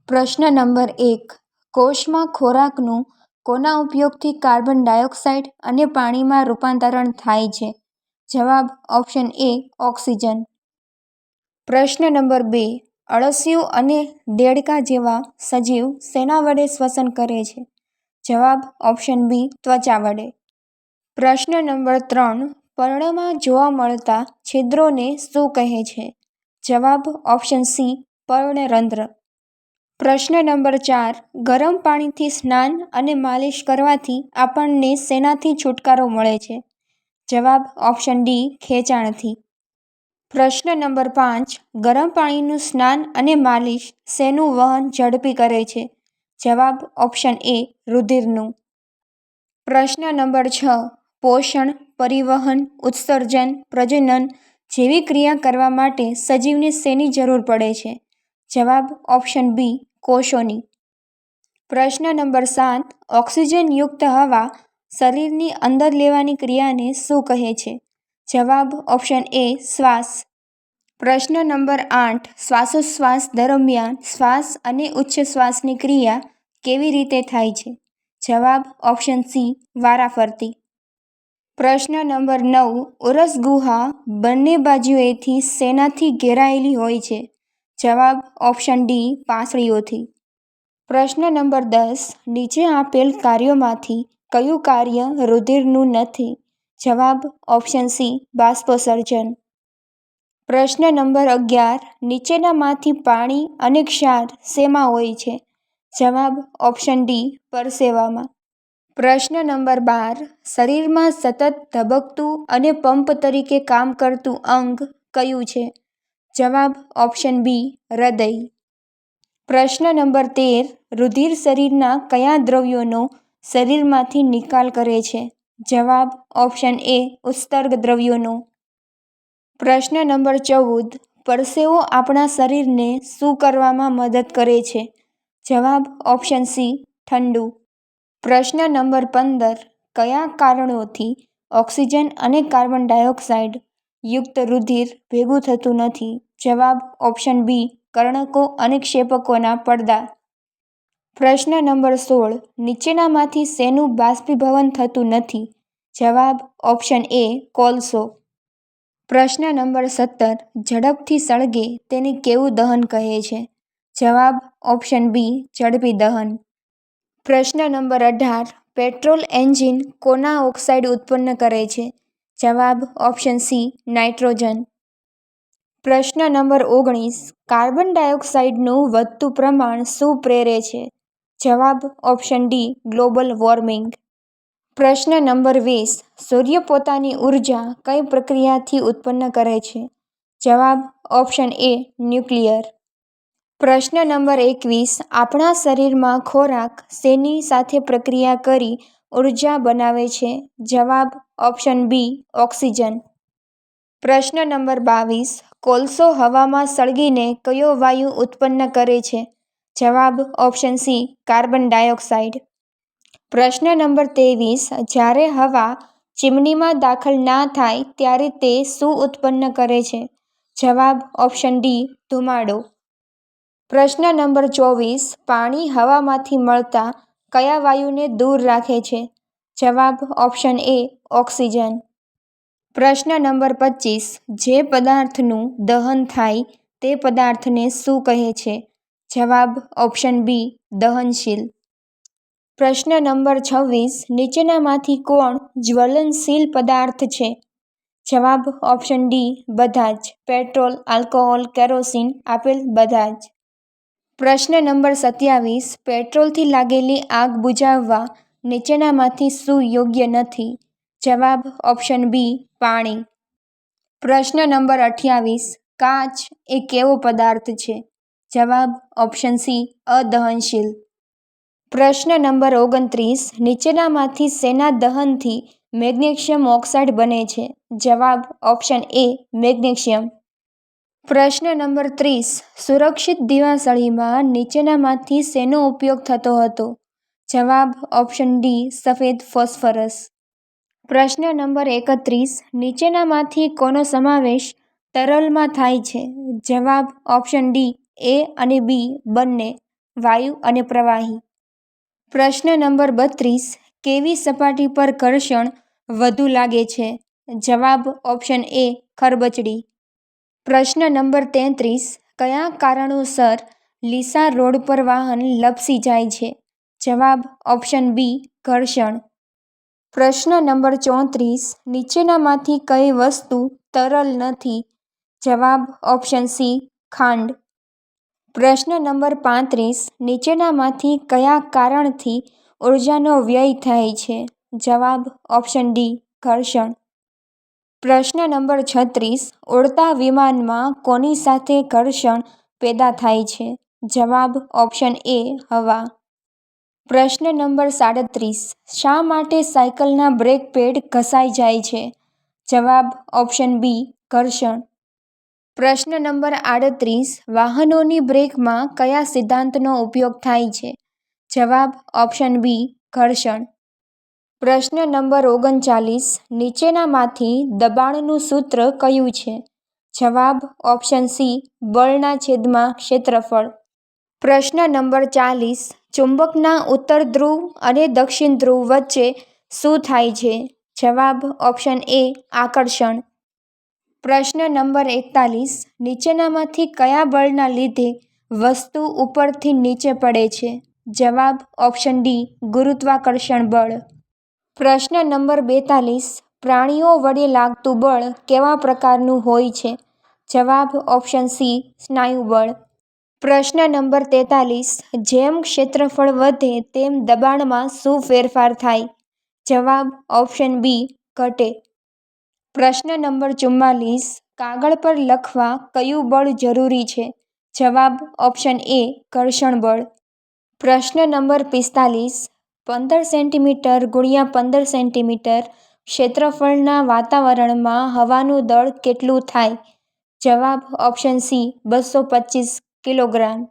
પ્રશ્ન નંબર 1. કોષમાં ખોરાકનું કોના ઉપયોગથી કાર્બન ડાયોક્સાઇડ અને પાણીમાં રૂપાંતરણ થાય છે? જવાબ ઓપ્શન એ ઓક્સિજન. પ્રશ્ન નંબર 2. અળસિયું અને દેડકા જેવા સજીવ શેના વડે શ્વસન કરે છે? જવાબ ઓપ્શન બી ત્વચા વડે. પ્રશ્ન નંબર 3. પર્ણમાં જોવા મળતા છિદ્રોને શું કહે છે? જવાબ ઓપ્શન સી પર્ણરંધ્ર. પ્રશ્ન નંબર 4. ગરમ પાણીથી સ્નાન અને માલિશ કરવાથી આપણને શેનાથી છુટકારો મળે છે? જવાબ ઓપ્શન ડી ખેંચાણથી. પ્રશ્ન નંબર 5. ગરમ પાણીનું સ્નાન અને માલિશ શેનું વહન ઝડપી કરે છે? જવાબ ઓપ્શન એ રુધિરનું. પ્રશ્ન નંબર 6. પોષણ, પરિવહન, ઉત્સર્જન, પ્રજનન જેવી ક્રિયા કરવા માટે સજીવને શેની જરૂર પડે છે? જવાબ ઓપ્શન બી કોષોની. પ્રશ્ન નંબર 7. ઓક્સિજનયુક્ત હવા શરીરની અંદર લેવાની ક્રિયાને શું કહે છે? જવાબ ઓપ્શન એ શ્વાસ. પ્રશ્ન નંબર 8. શ્વાસોચ્છ્વાસ દરમિયાન શ્વાસ અને ઉચ્છ્વાસની ક્રિયા કેવી રીતે થાય છે? જવાબ ઓપ્શન સી વારાફરતી. પ્રશ્ન નંબર 9. ઉરસ ગુહા બંને બાજુએથી શેનાથી ઘેરાયેલી હોય છે? જવાબ ઓપ્શન ડી પાંસળીઓથી. પ્રશ્ન નંબર 10. નીચે આપેલ કાર્યોમાંથી કયું કાર્ય રુધિરનું નથી? જવાબ ઓપ્શન સી બાષ્પોત્સર્જન. પ્રશ્ન નંબર 11. નીચેનામાંથી પાણી અને ક્ષાર શેમાં હોય છે? જવાબ ઓપ્શન ડી પરસેવામાં. પ્રશ્ન નંબર 12. શરીરમાં સતત ધબકતું અને પંપ તરીકે કામ કરતું અંગ કયું છે? જવાબ ઓપ્શન બી હૃદય. પ્રશ્ન નંબર 13. રુધિર શરીરના કયા દ્રવ્યોનો શરીરમાંથી નિકાલ કરે છે? જવાબ ઓપ્શન એ ઉત્સર્ગ દ્રવ્યોનો. પ્રશ્ન નંબર 14. પરસેવો આપણા શરીરને શું કરવામાં મદદ કરે છે? જવાબ ઓપ્શન સી ઠંડુ. પ્રશ્ન નંબર 15. કયા કારણોથી ઓક્સિજન અને કાર્બન ડાયોક્સાઇડ યુક્ત રુધિર ભેગું થતું નથી? જવાબ ઓપ્શન બી કર્ણકો અને ક્ષેપકોના પડદા. પ્રશ્ન નંબર 16. નીચેનામાંથી શેનું બાષ્પીભવન થતું નથી? જવાબ ઓપ્શન એ કોલસો. પ્રશ્ન નંબર 17. ઝડપથી સળગે તેને કેવું દહન કહે છે? જવાબ ઓપ્શન બી ઝડપી દહન. પ્રશ્ન નંબર 18. પેટ્રોલ એન્જિન કોના ઓક્સાઇડ ઉત્પન્ન કરે છે? જવાબ ઓપ્શન સી નાઇટ્રોજન. પ્રશ્ન નંબર 19. કાર્બન ડાયોક્સાઇડનું વધતું પ્રમાણ શું પ્રેરે છે? જવાબ ઓપ્શન ડી ગ્લોબલ વોર્મિંગ. પ્રશ્ન નંબર 20. સૂર્ય પોતાની ઉર્જા કઈ પ્રક્રિયાથી ઉત્પન્ન કરે છે? જવાબ ઓપ્શન એ ન્યુક્લિયર. પ્રશ્ન નંબર 21. આપણા શરીરમાં ખોરાક શેની સાથે પ્રક્રિયા કરી ઉર્જા બનાવે છે? જવાબ ઓપ્શન બી ઓક્સિજન. પ્રશ્ન નંબર 22. કોલસો હવામાં સળગીને કયો વાયુ ઉત્પન્ન કરે છે? જવાબ ઓપ્શન સી કાર્બન ડાયોક્સાઇડ. પ્રશ્ન નંબર 23. જ્યારે હવા ચીમનીમાં દાખલ ના થાય ત્યારે તે શું ઉત્પન્ન કરે છે? જવાબ ઓપ્શન ડી ધુમાડો. પ્રશ્ન નંબર 24. પાણી હવામાંથી મળતા કયા વાયુને દૂર રાખે છે? જવાબ ઓપ્શન એ ઓક્સિજન. પ્રશ્ન નંબર 25. જે પદાર્થનું દહન થાય તે પદાર્થને શું કહે છે? જવાબ ઓપ્શન બી દહનશીલ. પ્રશ્ન નંબર 26. નીચેનામાંથી કોણ જ્વલનશીલ પદાર્થ છે? જવાબ ઓપ્શન ડી બધા જ. પેટ્રોલ, આલ્કોહોલ, કેરોસીન આપેલ બધા જ. પ્રશ્ન નંબર 27. પેટ્રોલથી લાગેલી આગ બુઝાવવા નીચેનામાંથી શું યોગ્ય નથી? જવાબ ઓપ્શન બી પાણી. પ્રશ્ન નંબર 28. કાચ એ કેવો પદાર્થ છે? જવાબ ઓપ્શન સી અદહનશીલ. પ્રશ્ન નંબર 29. નીચેનામાંથી શેના દહનથી મેગ્નેશિયમ ઓક્સાઇડ બને છે? જવાબ ઓપ્શન એ મેગ્નેશિયમ. પ્રશ્ન નંબર 30. સુરક્ષિત દિવાસળીમાં નીચેનામાંથી શેનો ઉપયોગ થતો હતો? જવાબ ઓપ્શન ડી સફેદ ફોસ્ફરસ. પ્રશ્ન નંબર 31. નીચેનામાંથી કોનો સમાવેશ તરલમાં થાય છે? જવાબ ઓપ્શન ડી એ અને બી બંને. વાયુ અને પ્રવાહી. પ્રશ્ન નંબર 32. કેવી સપાટી પર ઘર્ષણ વધુ લાગે છે? જવાબ ઓપ્શન એ ખરબચડી. પ્રશ્ન નંબર 33. કયા કારણોસર લીસા રોડ પર વાહન લપસી જાય છે? જવાબ ઓપ્શન બી ઘર્ષણ. પ્રશ્ન નંબર 34. નીચેનામાંથી કઈ વસ્તુ તરલ નથી? જવાબ ઓપ્શન સી ખાંડ. પ્રશ્ન નંબર 35. નીચેનામાંથી કયા કારણથી ઉર્જાનો વ્યય થાય છે? જવાબ ઓપ્શન ડી ઘર્ષણ. પ્રશ્ન નંબર 36. ઉડતા વિમાનમાં કોની સાથે ઘર્ષણ પેદા થાય છે? જવાબ ઓપ્શન એ હવા. પ્રશ્ન નંબર 37. શા માટે સાયકલના બ્રેક પેડ ઘસાઈ જાય છે? જવાબ ઓપ્શન બી ઘર્ષણ. પ્રશ્ન નંબર 38. વાહનોની બ્રેકમાં કયા સિદ્ધાંતનો ઉપયોગ થાય છે? જવાબ ઓપ્શન બી ઘર્ષણ. પ્રશ્ન નંબર 39. નીચેનામાંથી દબાણનું સૂત્ર કયું છે? જવાબ ઓપ્શન સી બળના છેદમાં ક્ષેત્રફળ. પ્રશ્ન નંબર 40. ચુંબકના ઉત્તર ધ્રુવ અને દક્ષિણ ધ્રુવ વચ્ચે શું થાય છે? જવાબ ઓપ્શન એ આકર્ષણ. પ્રશ્ન નંબર 41. નીચેનામાંથી કયા બળના લીધે વસ્તુ ઉપરથી નીચે પડે છે? જવાબ ઓપ્શન ડી ગુરુત્વાકર્ષણ બળ. પ્રશ્ન નંબર 42. પ્રાણીઓ વડે લાગતું બળ કેવા પ્રકારનું હોય છે? જવાબ ઓપ્શન સી સ્નાયુબળ. પ્રશ્ન નંબર 43. જેમ ક્ષેત્રફળ વધે તેમ દબાણમાં શું ફેરફાર થાય? જવાબ ઓપ્શન બી ઘટે. પ્રશ્ન નંબર 44. કાગળ પર લખવા કયું બળ જરૂરી છે? જવાબ ઓપ્શન એ ઘર્ષણ બળ. પ્રશ્ન નંબર 45. 15 સેન્ટીમીટર ગુણ્યા 15 સેન્ટીમીટર ક્ષેત્રફળના વાતાવરણમાં હવાનું દળ કેટલું થાય? જવાબ ઓપ્શન સી 225 કિલોગ્રામ.